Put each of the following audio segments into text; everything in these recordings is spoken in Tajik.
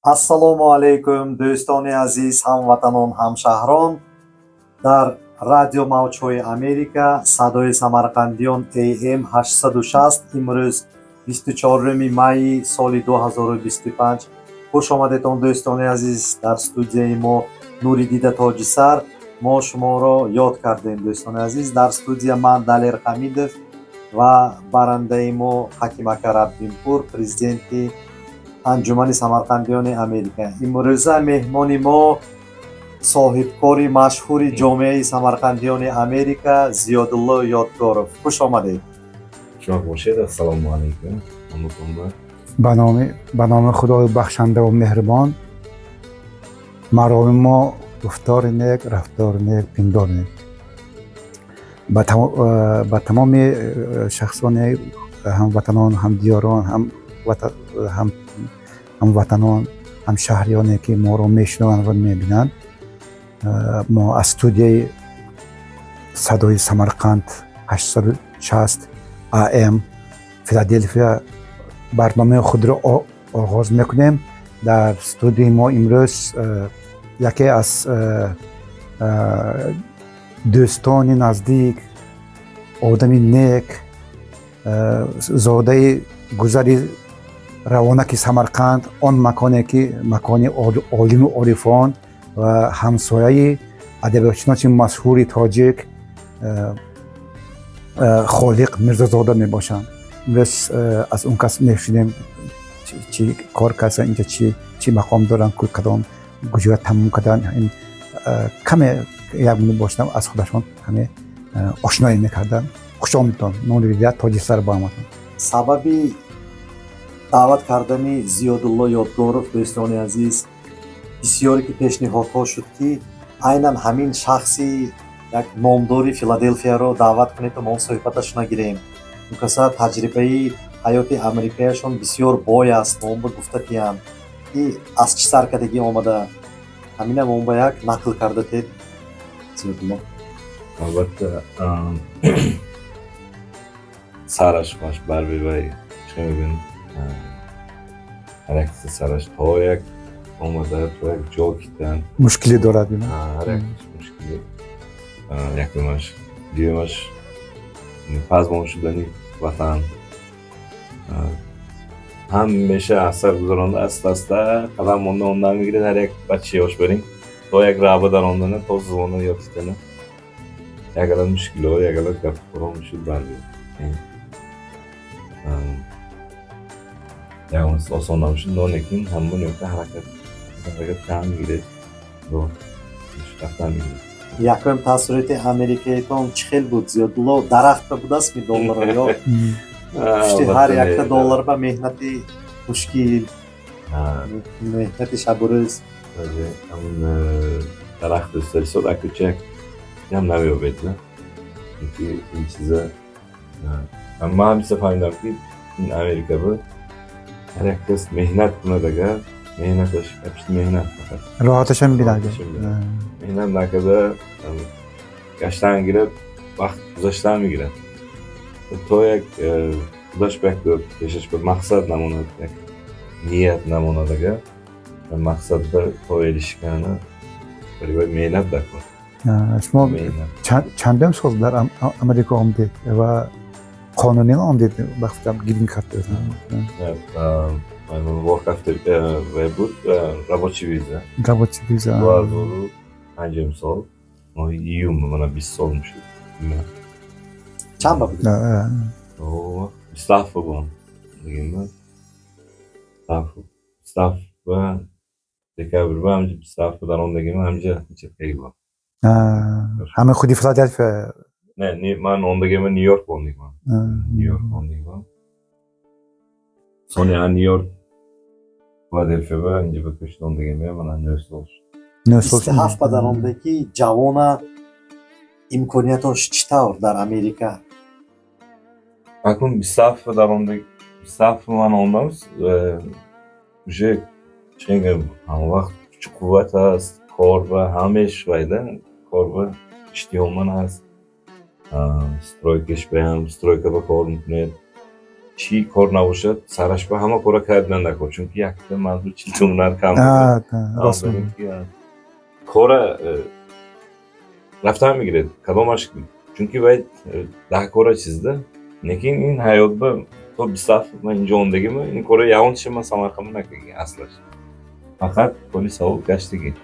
ассалому алайкум дӯстони азиз, ҳамватанон, ҳамшаҳрон. дар радио мавҷҳои Америка садои самарқандиён AM 860 имрӯз 24 майи соли 2025 хуш омадедон дӯстони азиз. дар студияи мо Нуридида Тоҷисар мо шуморо ёд кардем. дӯстони азиз, дар студия ман Далер Ҳамидов ва барандаи мо Ҳакимака Раббинпур, президенти анҷумани самарқандиёни Америка. имрӯза меҳмони мо соҳибкори машҳури ҷомеаи самарқандиёни Америка Зиёдулло Ёдгоров. хуш омадед. шумо бошед. ассалому алайкум. ҳаматон бар. ба номи худои бахшандаву меҳрибон. мароми мо гуфтори нек, рафтори нек, пиндори нек. ба тамоми шахсони ҳамватанон, ҳамдиёрон, ҳамватанон, ҳамшаҳриёне ки моро мешунаванд ва мебинанд, мо аз студияи садои Самарқанд 860 AM Филаделфия барномаи худро оғоз мекунем. дар студияи мо имрӯз яке аз дӯстони наздик, одами нек, зодаи гузари равонаки Самарқанд, он маконе ки макони олиму орифон ва ҳамсояи адабиётшиноси машҳури тоҷик Холиқ Мирзозода мебошанд. имрӯз аз он кас мешунем чӣ кор карданд, инҷа чӣ мақом доранд, кадом гуҷоя тамом карданд. каме як минут бошидам аз худашон каме ошноӣ мекарданд. хушомадон. Нуридида Тоҷисар ба ҳаматон. сабаби даъват кардани Зиёдулло Ёдгоров, дӯстони азиз, бисёре ки пешниҳодҳо шуд ки айнан ҳамин шахси як номдори Филаделфияро даъват кунед та мо суҳбаташона гирем. он каса таҷрибаи ҳаёти амрикояшон бисёр бой аст. монба гуфта киям ки аз чӣ саркардагӣ омада ҳамина монба як нақл карда тед. Зиёдулло албатта сараш баш барбивай чимебин ҳаракати сараш то як омада то як ҷо китан мушкилӣ дорад. ҳаракати мушкилӣ якумаш дуюмаш пазмон шудани ватан ҳамеша асар гузаронда аста қадам монда онда мегирад. ҳар як бача ёш барин то як раъба дарондана то зубона ёд китана ягала мушкило ягала гапҳоро мушуд барби ягонас осон намушуд но лекин ҳамон ёфта ҳаракат кам мегирад до рафтан мегирад. якум таъссуроти америкаитон чӣ хел буд? Зиёдулло дарахта будастми долларо ё пушти ҳар якта доллар ба меҳнати мушкил, меҳнати шабурӯз. ҳамн дарахт истисод акучак ям намеёбед на ки ин чиза ман ҳамеша фаҳмидам ки ин Америка бу ҳар як кас меҳнат кунад, агар меҳнаташ капишти меҳнат фақат роҳаташам бинад. меҳнат накарда гаштан гирад, вақт гузаштан мегирад. то як гузашт бекдор пешаш ба мақсад намонад, як ният намонад, агар мақсадда то эришгана барибаи меҳнат дакор. шумо чандум сол дар Америка омдед ва қонунӣ омдед? вақтам грин кард буд рабочий виза. 2005 сол моҳи июн мана 20 сол мешуд. чанд ба буд? стаффа бом дигин стафф ба декабр ба ҳамҷа стаффа дар он дигин ҳамҷа чакаи бом. ҳамин худи Филаделфия? не, ман ондагима Нью-Йорк ондигам. Нью-Йорк ондигам. сони Нью-Йорк Филадельфия ба инҷа ба кӯшид ондагима мана 9 сол шуд. 27 ба дар ондагӣ ҷавона имкониятош чӣ тавр дар Америка? акун 27 дар ондагӣ 27 ман ондам уже чӣ мегӯям ҳама вақт куч қувват ҳаст, кор ба ҳамеш вайда кор ба иштиҳоман ҳаст. стройкаш баям стройка ба кор мекунед. چی کار نباشد سرش به همه کار کردن نکن چون که یک منظور چی تونر کم راست کار رفتن میگیره کدامش چون که باید 10 کار چیزده لیکن این حیات به تو 20 من اینجا اومدگیم این کار یوانش من سمرقند نکردم اصلش فقط پلیس ها گشتگی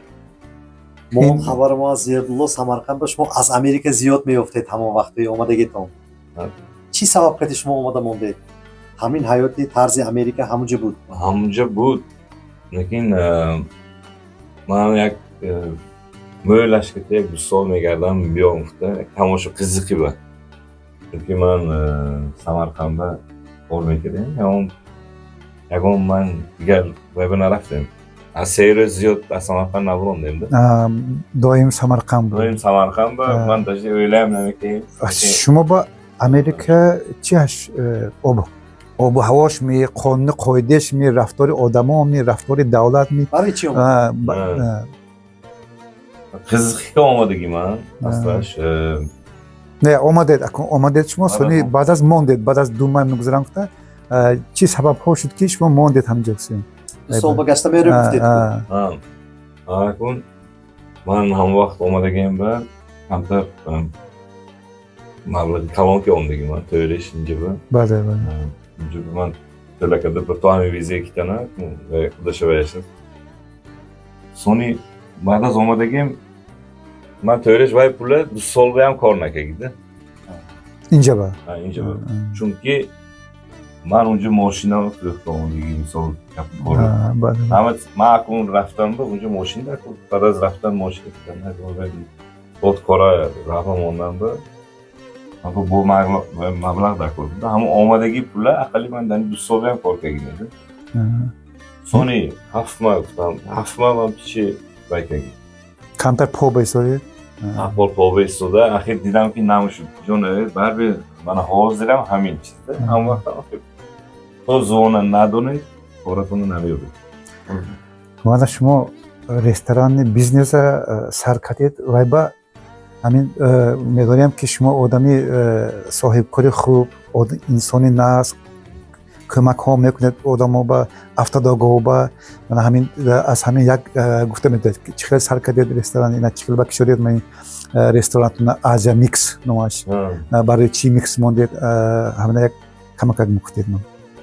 ما خبر ما از زیادالله سمرقند شما از امریکا زیاد میافتید همون وقتی اومدگیتون چی سبب کرد شما اومده موندید همین حیاتی طرز امریکا همونجا بود لیکن من یک مولش که یک 2 سال میگردم بیام افته تماشا قزقی بود چون که من سمرقند کار میکردم یکم من دیگر باید نرفتم از سیر زیاد از سمرقند نبروندیم دایم سمرقند بود من داشتی اویلیم نمیکنیم شما با امریکا چیش آب و هواش می قانون قاعدش می رفتار آدما می رفتار دولت می برای چی قزقی که آمدگی من اصلاش نه آمدید شما سونی بعد از موندید بعد از 2 ماه میگذرن گفته چی سبب ها شد که شما موندید همجا سین سال بگشته میره گفتید کن من هم وقت آمدگیم بعد همتر مبلغ کلان که آمدگی من تویرش اینجا بود بله اینجا من تلکده به تو همی ویزی که تنه و خودش بایشت سونی بعد از آمدگیم من تویرش باید پوله 2 سال بیم کار نکرده اینجا با چون که من اونجا ماشین هم فروخته آمدگی این سال کار من اکون رفتم با اونجا ماشین دکن بعد از رفتن ماشین کردن بود کارا رفت موندم با من با مبلغ دکن همون آمدگی پوله اقلی من دنی 2 سال بیم کار کرده سونی 7 ماه گفتم 7 ماه من پیچه باید کرده کمتر پا بیستاده؟ پا بیستاده اخیر دیدم که نموشد جونه بر به من حاضرم همین چیزه هم وقت آخر تو زونه ندونه کارتون نمیابید والا شما رستوران بیزنس سر کردید و با همین میدونیم که شما آدمی صاحب کاری خوب انسانی ناس کمک ها میکنید آدم با افتادگاه با من همین از همین یک گفته میدید که چخیل سر کردید رستوران اینا چخیل با کشورید من رستوران آزیا میکس نماش برای چی میکس موندید همین یک کمک میکنید من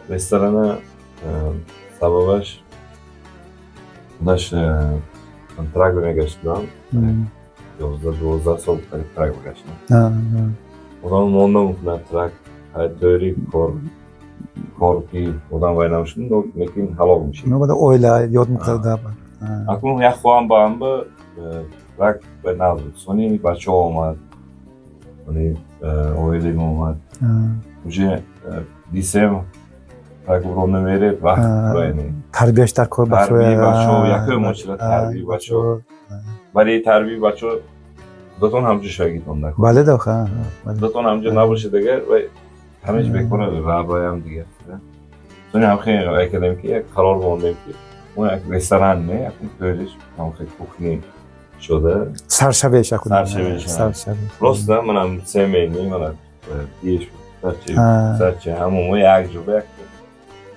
رستوران سببش داشت ترک میگشتم 11-12 سال ترک میگشتم آدم موندم کنه ترک دوری کار که آدم باید نمشون لیکن حلاق میشیم نو بده اویلا یاد میکنه اکنون یک خواهم با هم با ترک باید نبود سونی بچه ها آمد سونی اویلیم آمد اونجا دیسم ترک برو نمیره وقت باید تربیهش در کار بچه تربیه بچه ها یکی مشکل تربیه بچه ها برای تربیه بچه ها دوتون همجا شاگیدان دکن بله داخل دوتون همجا نباشه دیگر همش بکنه رابطه هم دیگه سونی هم خیلی اکادمی یک قرار بوندیم که اون یک رستوران نه یک تویش هم خیلی کوکنی شده سرشبهش راست نه منم 3 ماهی منم دیش سرچه همون یک جوبه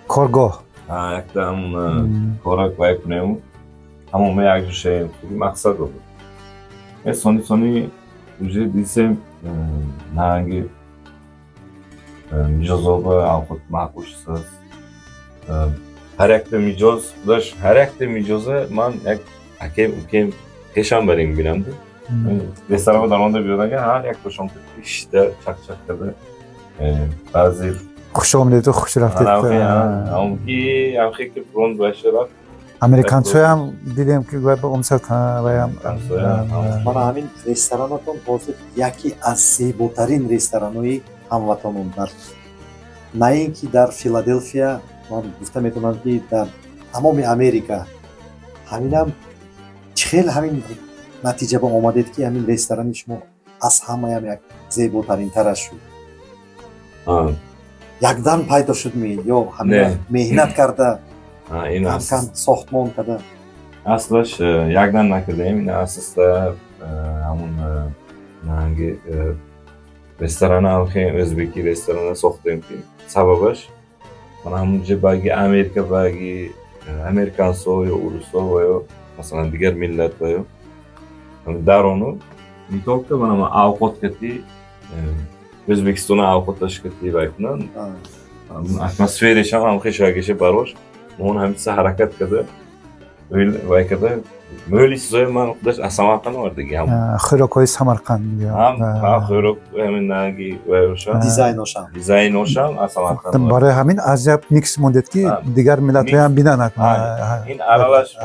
کارگاه یک دم کارک باید کنیم همون یک جو شیم مقصد رو بود سونی اونجا دیسم نهنگی میجازو با آخوت معکوش ساز هر یک میجاز داشت هر یک میجازه من یک اکیم کشم بریم بینم ده رستوران در آنده بیادن که هر یک کشم بیشتر چک کرده بعضی خوش آمدید و خوش رفتید هم خیلی که پروند باشه رفت امریکان سوی هم دیدیم که باید با امسط من همین رستورانتون حاضر یکی از زیباترین رستورانوی هموطنون در نه اینکه در فیلادلفیا من گفته میتونم که در تمام امریکا همینم خیلی همین نتیجه با آمدید که همین رستوران شما از همه هم یک زیباترین ترش شد یکدن پیدا شد یا همین مهنت کرده کم ساختمان کرده اصلش یکدن نکردیم این اساس همون نهنگ رستوران هم خیلی ازبکی رستوران ساختیم که سببش mana hamja bagi Amerika bagi Amerikan so'yo, Urus'o va yo masalan diğer millet va yo daronu mitokda mana ovqat kati O'zbekistonda ovqatlash kati vaqtdan atmosfera ham xishagacha barosh o'n hamsa harakat qildi öyle vaqtda Mölis zaman kudaş Samarkand vardı ya. Xırokoy Samarkand diyor. Ham xırok hemen nagi ve oşan. Dizayn oşan Samarkand. Barı hemen azap mix modet ki diğer milletlerin binanak. In aralaş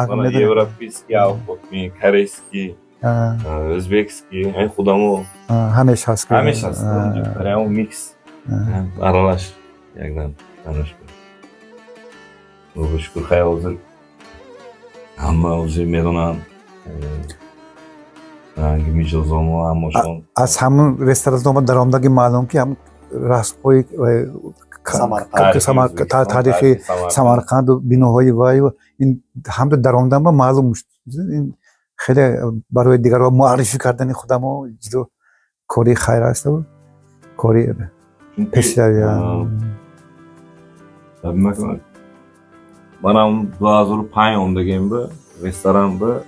bana Evropiski, Avrupi, Koreyski, Özbekski, en xudamo. Hameş haskı. Hameş haskı. Prямо mix. Aralaş. Yagdan tanıştık. Bu şükür hayaldir. Hamma o'zi meronam gimijo zomo amoshon az hamon restoranlarda daromdagi ma'lumki ham rastgo'y Samarkand tarixiy Samarkand binoyi va in hamda daromdan ma'lummush in خیلی برای دیگران معرفی کردن خودمو جدو کاری خیر است و کاری پیشروی Manam 2005 gibi restoranda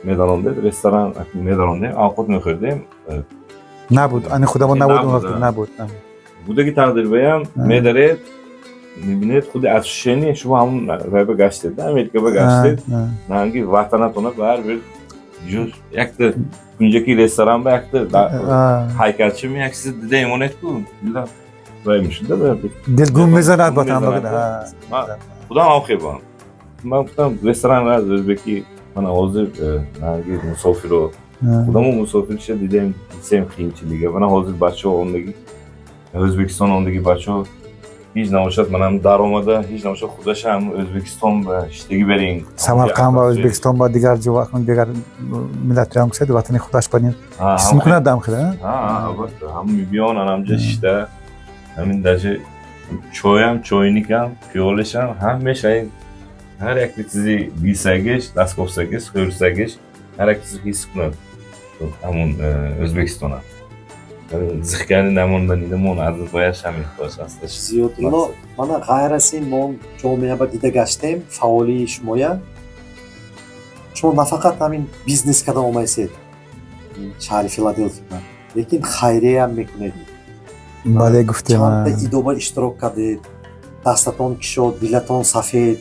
medalonda restoran medalonda ovqat mehrdem نبود ani خودمو نبود Budagi taqdirbayam medaret میبینید خود افشینی شما همون رایب گشتید Amerika'ya گشتید nangi vatana tona var bir jur yakta önceki restoran ba yakta haykalchi mi yaksiz dida imonet ku dida raymış da böyle dilgum mezanat batan bagda Xudan oxiyman. Men tutam restoranlar O'zbeki mana hozir nangi musofiro. Xudamo musofircha didem sen qiyinchiligi. Mana hozir bacho ondagi O'zbekiston ondagi bacho hech navshat mana daromada hech navshat xudash ham O'zbekiston va ishdagi bering. Samarqand va O'zbekiston va diğer javohir diğer millatlar ham kelsa vatani xudash panin. Mumkin adam xila. Albatta. Ham milyon anamja ishda. Hamin daje choyam, choynikam, piyolasham hamma shay har yaktisizi bilsangiz, daskovsangiz, ko'rsangiz, har yaktisiz his qiladi. Amun O'zbekistonda. Zixkani namundan idamon Azerbaycan hamil qo'shasida. Ziyodullo, mana g'ayrasin mon jomeaba dida gashtem, faoli shmoya. Shoma nafaqat hamin biznes qadam olmaysiz. Shahri Filadelfiya. Lekin xayriya ham mekunedi. Bale گفتم چند تا ایدوبا اشتراک کردید دستتون کشید دیلتون سفید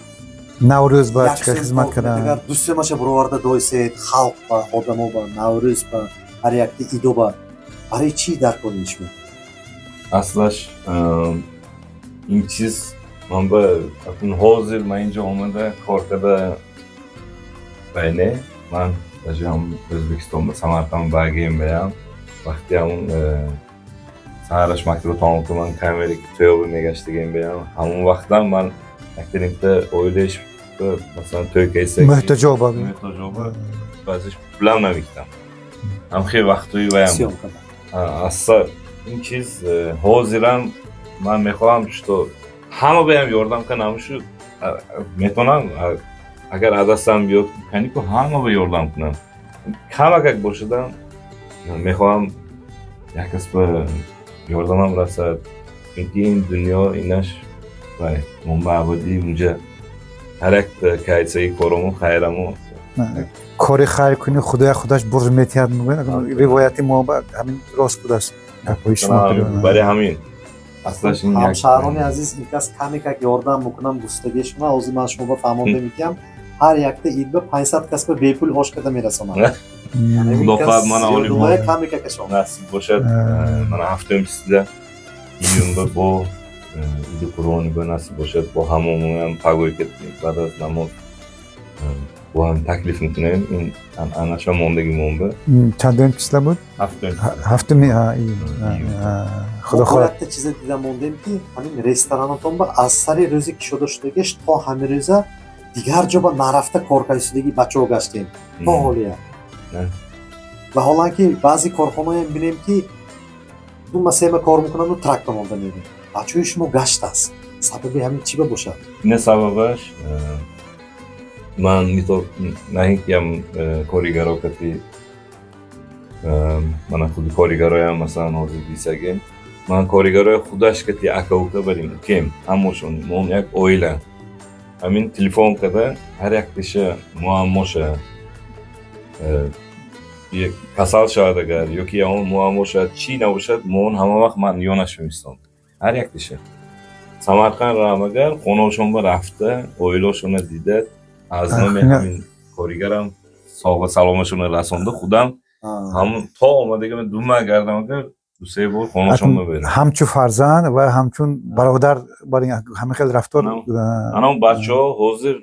نوروز با چه خدمت کردن دوست ماشه بروارده دویسید خلق با آدمو با نوروز با هر یک ایدوبا برای چی در کنیش می Aslash این چیز من با اون حاضر من اینجا اومده کار کرده بینه من داشتم O'zbekiston با Samarqand برگیم بیام وقتی همون Sarash maktabida ta'lim qilaman, kamerika to'yga megashtigan beram. Hamon vaqtdan men maktabda o'ylash, masalan, to'y kelsa, muhtajoba ba'zi planlamakdan. Ham xey vaqt uybayam. Assa این چیز حاضرم من میخوام что همه بیام یاردم کنم شو میتونم اگر از دستم بیاد کنی که همه به یاردم کنم کمک باشدم میخوام یک کس به yordamam رسد çünkü این دنیا اینش و منبع ابدی اونجا هر یک کایسایی کارمو خیرمو کاری خیر کنی خداش برج میتیاد میگن روایتی ما همین راست بود است برای همین اصلاش این همشهران عزیز این کس کمی که یاردم میکنم دوستگی شما اوزی من شما فهمونده میگم هر یک تا اید به 500 کس به بیپول هاش کده میرسونم خدا من اولی کمی که کشم نصیب باشد من هفته میسیده میلیون با ایده قرآنی به نصیب باشد با همون هم پاگوی کردیم بعد از نماز با هم تکلیف میکنیم این انشا موندگی مونده چند کسلا بود؟ هفته می خدا خواهد تا چیز دیدم موندیم که همین رستورانتون با از سری روزی که شداشتگیش تا همه روزه دیگر جا با نرفته کارکایشدگی بچه ها گشتیم تا حالیه و حالا که بعضی کارخانه هم بینیم که دو مسیحه کار میکنن و ترکتر مونده میدیم بچه های شما گشت است سببی همین چی باشد؟ این سببش من میتونم نهیکیم کاریگرها کتی من خود کاریگرهایم مثلا حاضر بیسگیم من کارگرای خودش که تی اکاوکا بریم کم همشون مون یک اویله همین تلفن کده هر یک دیشه معموشه یک کسال شاید اگر یکی اون معمو شاید چی نباشد مون همه وقت من یونش میستم هر یک دیشه سمرقند را مگر خونهشون با رفته اویلاشون دیده از نام همین کارگرم صاحب سلامشون رسونده خودم هم تا اومده که من دو ماه گردم اگر دو سه بار خونهشون ببرم همچون فرزند و همچون برادر برای همه خیلی رفتار اون بچه ها حاضر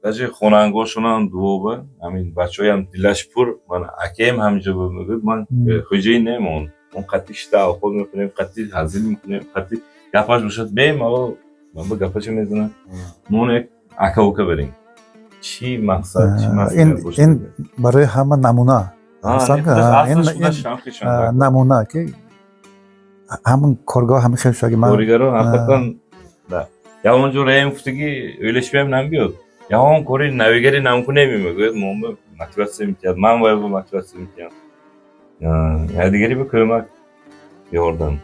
بچه خوننگاشون هم دوبه همین بچه های هم دلش پر من اکیم همینجا بگید من خوجه نمون اون قطعی شتا خود میکنیم قطعی حضیل میکنیم قطعی گفاش بشد بیم آقا من با گفاش میزنم مون یک اکاوکه بریم چی مقصد این برای همه نمونه نمونه که همون کارگاه همه خیلی شاگه من کارگرها حقیقتا یا اونجا رای مفتگی öyleş benim nemiyor ya on kori navigeri namkune nemiyor mumba motivasyon imtiyaz man var bu motivasyon imtiyaz ya digeri bir kıymak yordam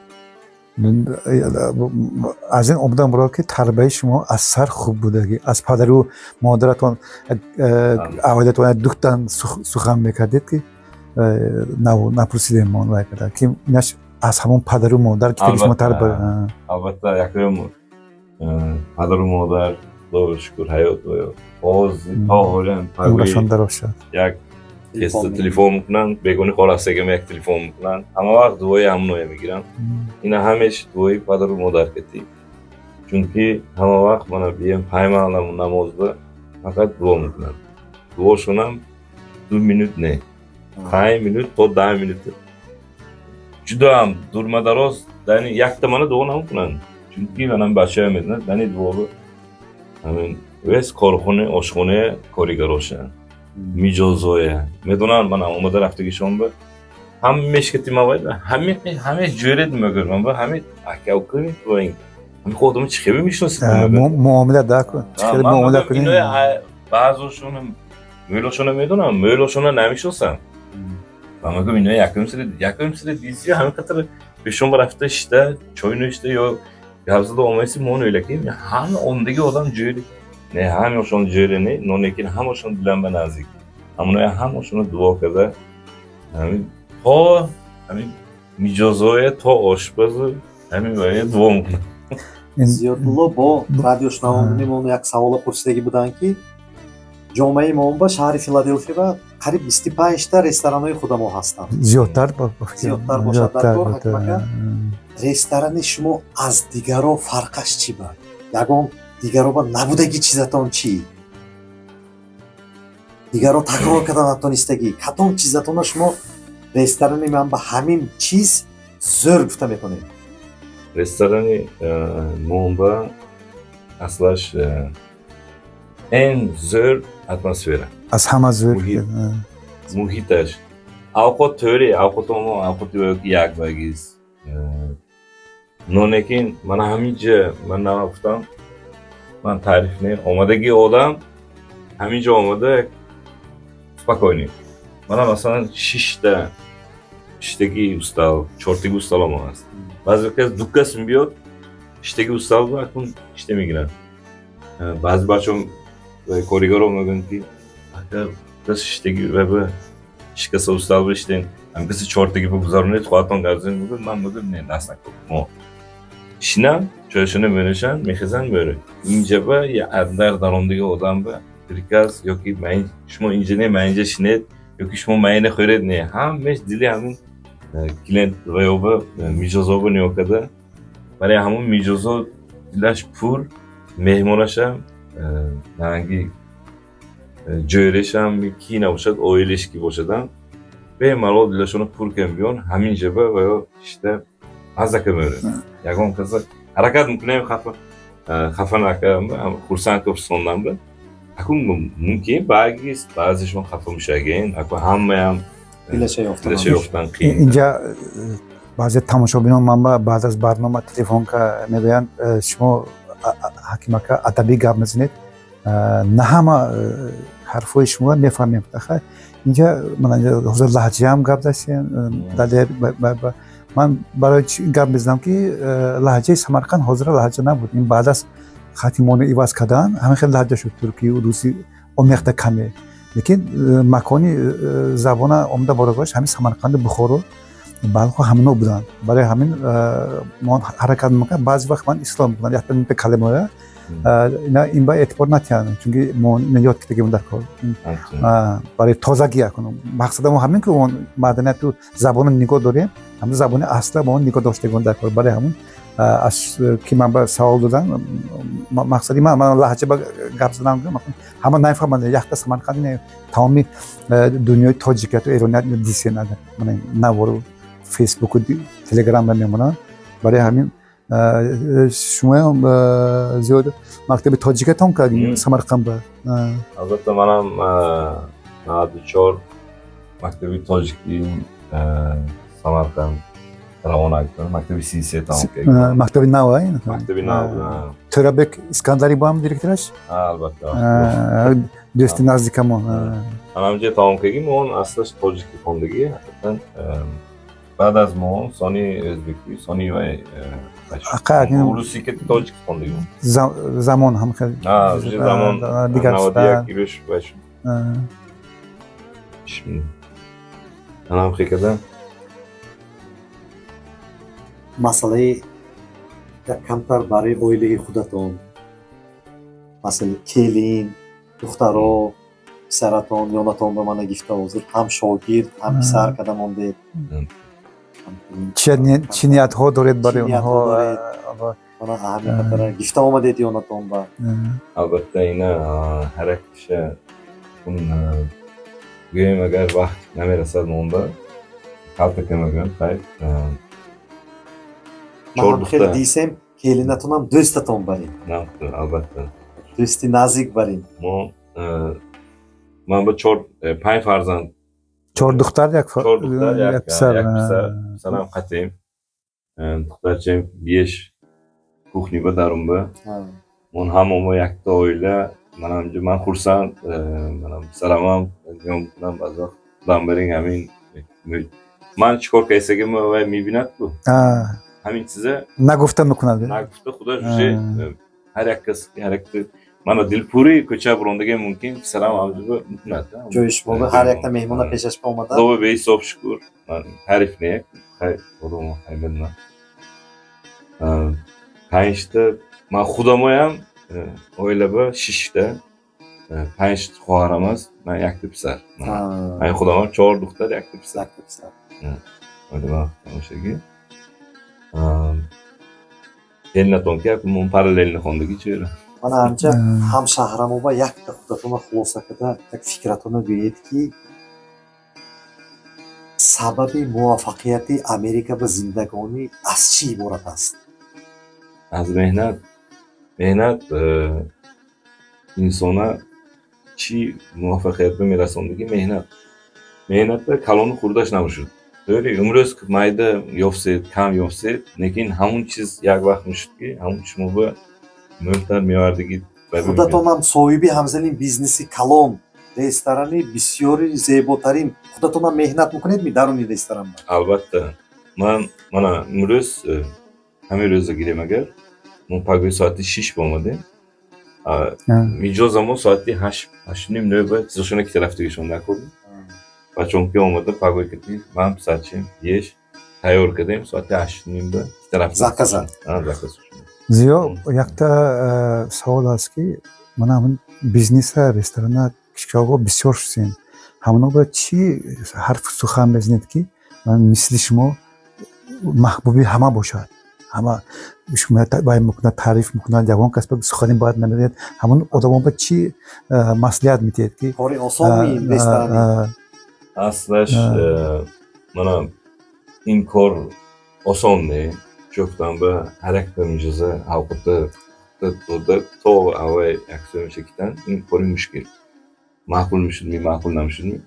از این عمدن برای که تربیت شما از سر خوب بوده که از پدر و مادرتون اولتون دختن سخن میکردید که نپرسیده من وای کرد که اینش از همون پدر و مادر که شما تربیت البته yakıyorum پدر و مادر خدا شکر حیات و باز تا حالا عمرشون دراز شد یک کسی تلفن میکنن بگونی خلاصه یک تلفن میکنن همه وقت دوای همونو میگیرن اینا همش دوای پدر و مادر کتی چونکی همه وقت من بیام پیمانم نماز به فقط دعا میکنن دعاشون هم 2 minut نه 5 minut تا 10 minut جدا هم durmadarız yani yaktamana dua نمیکنن چونکی منم بچه میدونن یعنی دعا همین ویس کارخونه آشخونه کارگراشن میجازوه میدونن من اومده رفتگیشون به هم مشکتی مواد همه جورید میگرم و همه اکاوکی و این همه خودمون چخیبی میشناسید معامله دکن چخیبی معامله کنیم بعضیشون میلوشون میدونم میلوشون نمیشناسم من میگم اینا یکم سر دیزی همه خاطر پیشون رفته işte çay işte یا Yazıda olması mı onu öyle ki? Hem ondaki adam cüri, ne hem hoşun cüri ne, nonekin hem hoşun dilenme nazik. Ama ne hem hoşunu dua kadar, yani to, yani micazoya to aşpazı, yani böyle dua mı? Ziyodullah bu radyo şnavunum onu yak savula pursidagi budan ki, جامعه مومبا شهر فیلادلفیا و قریب 25 تا رستوران‌های خودم هستند. زیادتر باشد در کار حکمکه. رستوران شما از دیگران فرقش چی بود؟ یکم دیگران با نبودگی چیزاتون چی؟ دیگران تکرار کردن نتونستگی. کدام چیزاتون شما رستوران من با همین چیز زور گفته میکنید؟ رستوران مومبا اصلاش en zor atmosferi. Az همه زور. محیطش. Avukat töre, avukat olma, avukat yok yak bagiz. Nonekin, bana hamice, ben ne yaptım? Ben tarifini, omadaki adam, hamice olmadı, spokojni. Bana mesela şişteki ustav, çortaki ustav olmaz. Bazı kez dükkan biyot, şişteki ustav bakın, işte mi girer? Bazı başım کارگرها میگن که اگر کسی شتگی و به شکست استاد بشین هم کسی چهارتگی بگذارونید خواهتون گرزین میگن من میگم نه دست نکن ما شینم چایشونه میرشن میخزن میره اینجا با یا اندر دارندگی آدم با تریکاز یا که من شما اینجا نه من اینجا شنید یا که شما من نخورید نه همش دیلی همون کلینت و یا با میجازا با نیا کده برای همون میجازا دیلش پور مهمانشم hangi جویرشم کی نباشد اویلش کی باشدن به مالو دلشون پور کمیون همین جبه و işte azak ömrü. Yagom kızı hareket mümkün خفن نکنم خورسان که sondan da akım mümkün bazıشون خفه میشگین akım همه دلش یافتن اینجا بعضی تماشاگران من بعد از برنامه تلفن که میگویند شما حکیمکه ادبی گپ میزنید نه همه حرفای شما میفهمیم اینجا من حضور لهجه هم گپ داشتیم دلیل من برای چی گپ بزنم که لهجه سمرقند حاضر لهجه نبود. این بعد از خاتمون ایواز کردن همه خیلی لهجه شد، ترکی و روسی عمیق‌تر کمه. لیکن مکانی زبان عمده بارگاهش همین سمرقند بخارا بلخ همینو بودن. برای همین ما حرکت میکنم. بعضی وقت من اسلام میکنم یا حتی کلمه اینا این با اعتبار نتیانه، چون ما نیات که در کار برای تازگی کنم. مقصدم همین که اون مدنیت تو زبان نگاه داریم، هم زبان اصلا با اون نگاه داشتگان در کار. برای همون از که من به سوال دادم مقصدی من لهجه با گپ زدم همه نمیفهمن. یک تا سمرقندی تمام دنیای تاجیکیت و ایرانیت دیسی نداره. من نوارو فیسبوک و تلگرام نمیمونن. برای همین شما زیاد مکتب تاجیکیت هم کردیم سمرقند با. البته منم 94 مکتب تاجیکی سمرقند روانه کردم. مکتب 33 تمام کردم. مکتب نو این. مکتب نو. ترابک اسکندری با هم دیرکترش؟ البته. دوستی نزدیک ما. همونجا تمام کردیم. اون اصلش تاجیکی خوندگی. بعد از ما سانی ازبکی سانی و روسی که تاجیک خوندگیم. زمان هم خیلی. زمان دیگر 91 ایروش باشه. من هم خیلی کردم. مسئله یک کمتر برای اویله خودتون، مثلا کلین دخترها پسرتون یونتون به من گفته حاضر هم شاگرد هم پسر کده مونده. چه نیت ها دارید برای اونها؟ من همین خاطر گفته آمده یونتون با. البته اینا حرکتش اون گویم اگر وقت نمیرسد مونده خلطه که میگم خیلی من خیلی دیسم کلینتون هم دوستتون بریم. نه البته دوستی نزدیک بریم. من با 5 فرزند 4 دختر یک پسر. پسرم قطعیم دخترچیم بیش کوخنی با درون با من همه یک تا اویله من خورسند منم پسرم هم انجام کنم بعض وقت دنبرین همین من چیکار که ایسگه میبیند تو همین چیزه نگفته میکند نگفته خدا جوشه هر یک کس حرکت من دلپوری کوچه برندگی ممکن پسرم همجوری میکند جوش بابا هر یک تا مهمون پیشش با اومده دو به حساب شکر من حریف نه خیلی خودم خیلی نه 5 تا من خودم هم اویله با 6 تا 5 خواهرم است من یک تا پسر من خودم هم 4 دختر یک تا پسر ولی من تماشاگی این نتون که من پارالل نخوندگی چیه من همچه هم شهرمو با یک تا خودتون خلاصه کده یک فکرتون بگید که سبب موفقیت امریکا به زندگانی از چی عبارت است؟ از مهنت انسان چی موفقیت به میرسوندگی مهنت کلان خوردش نباشد. داری امروز که مایده یافسید کم یافسید لیکن همون چیز یک وقت میشد که همون شما به مهمتر میواردگی خودتون هم صاحبی همزنین بیزنسی کلان رستورانی بسیاری زیباترین خودتون هم مهنت میکنید می درونی رستوران البته من امروز همین روز گیریم اگر من پاگوی ساعتی 6 بامده میجازم ساعتی 8 نیم 9 باید زشونه که طرفتگیشون نکردیم و چون که آمده پاگوی کتی من ساعتیم یش تایور کردیم ساعتی 8 نیم باید زکزن زیاد یک تا سوال هست که من همون بیزنس رستوران کشکاغو بسیار شدیم همونا باید چی حرف سخن بزنید که من مثل شما محبوبی همه باشد همه شما باید میکنه تعریف میکنه جوان کس به سخنی باید نمیدید همون آدم باید چی مسئولیت میتید که کاری آسان می رستورانی اصلش من این کار آسان نه چوفتم به حرکت میجازه حقوقت تو اوه اکسو میشه کتن این کاری مشکل معقول میشد معقول نمیشد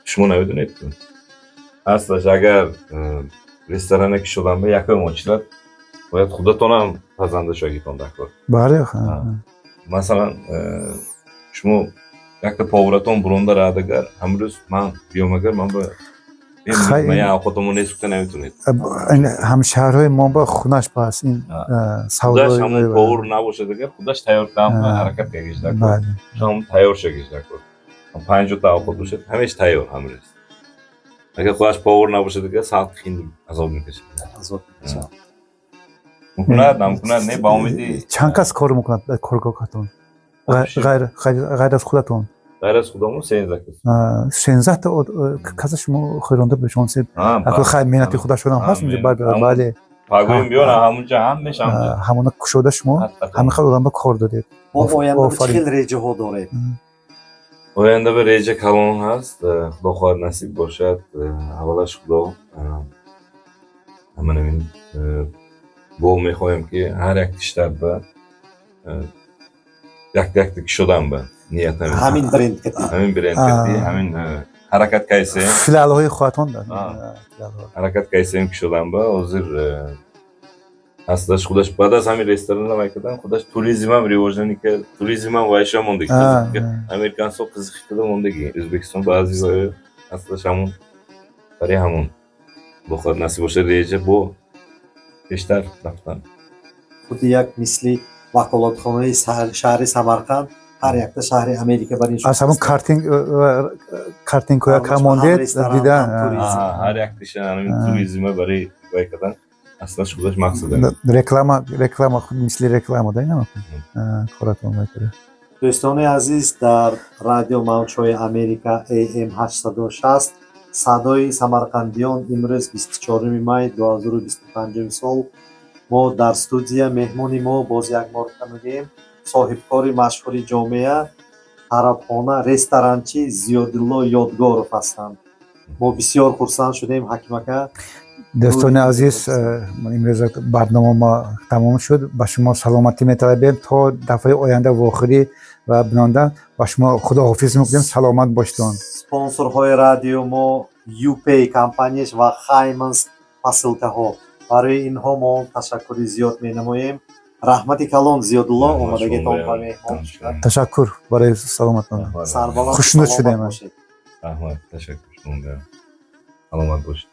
شما نمیدونید اصلش اگر رستوران که شدم به یک ماچلت باید خودتون هم پزنده شاگیتون دکار بله مثلا شما یک تا پاورتون برونده رادگر امروز من بیام اگر من به خیلی- من یا خودمون نسبت نمیتونید این همشهرهای ما با خونش پس این خودش سودای همون پاور نباشه دیگه خودش تیار کام حرکت کردیش دکتر بله شما تیار شدیش دکتر 50 تا خود باشه همیشه تیار همرس اگه خودش پاور نباشه دیگه ساعت خیلی عذاب میکشه азоб мекашад. ممکنه نه با امیدی چند کس کار میکنند در کارگاهتون غیر از خودتون غیر از خودمون 13 کس 16 تا کس شما خیرونده به شما سید اگه خیلی مهنتی خودشون هم هست اینجا بله پاگویم بیان همونجا هم میشم همون کشوده شما همه خیلی آدم کار دادید мо оянда آفرین. чил реҷаҳо доред? آینده به ریجه کلان هست خدا خواهد نصیب باشد اولش خدا همه نمین با میخوایم که هر یک کشتر به یک تک شدن به نیت ҳамин бренд кардӣ. همین برند کردی همین حرکت کیسه فیلال های خواهتون دارد حرکت کیسه هم که شدن به حاضر اصلش خودش بعد از همین رستوران هم کردن خودش توریسم هم ریواجنی که توریسم هم وایشا موندگی امریکان سو قزخی کده موندگی ازبکستان بعضی وای اصلش همون برای همون بخواد نصیب باشه ریجه با بیشتر رفتن худи як мисли ваколатхонаи шаҳри Самарқанд ҳар якта шаҳри Америка бар ин از همون کارتینگ های کماندید دیدن هر یک دیشن همین توریسم برای وای کردن اصلش خودش مقصده реклама خود مثل реклама да ина کارتون میکنه дӯстони азиз дар радио мавҷҳои Америка AM 860 садои самарқандиён имрӯз 24 май 2025 сол мо дар студия меҳмони мо боз як морта мегӯем соҳибкори машҳури ҷомеа тарабхона ресторанчи Зиёдулло Ёдгоров ҳастанд. мо бисёр хурсанд шудем ҳаким ака. دوستان عزیز امروز برنامه ما تمام شد با شما سلامتی می‌طلبیم تا دفعه آینده و آخری و بنانده با شما خداحافظی می‌کنیم سلامت باشید спонсорҳои радио мо UPay компанияш ва Хайманс посилкаҳо барои инҳо мо ташаккури зиёд менамоем. раҳмати калон Зиёдулло омадагитон ба меҳмон шуд. تشکر برای سلامتتان сарбаланд خوشنود саломат شدیم бошед. رحمت تشکر شما سلامت باشید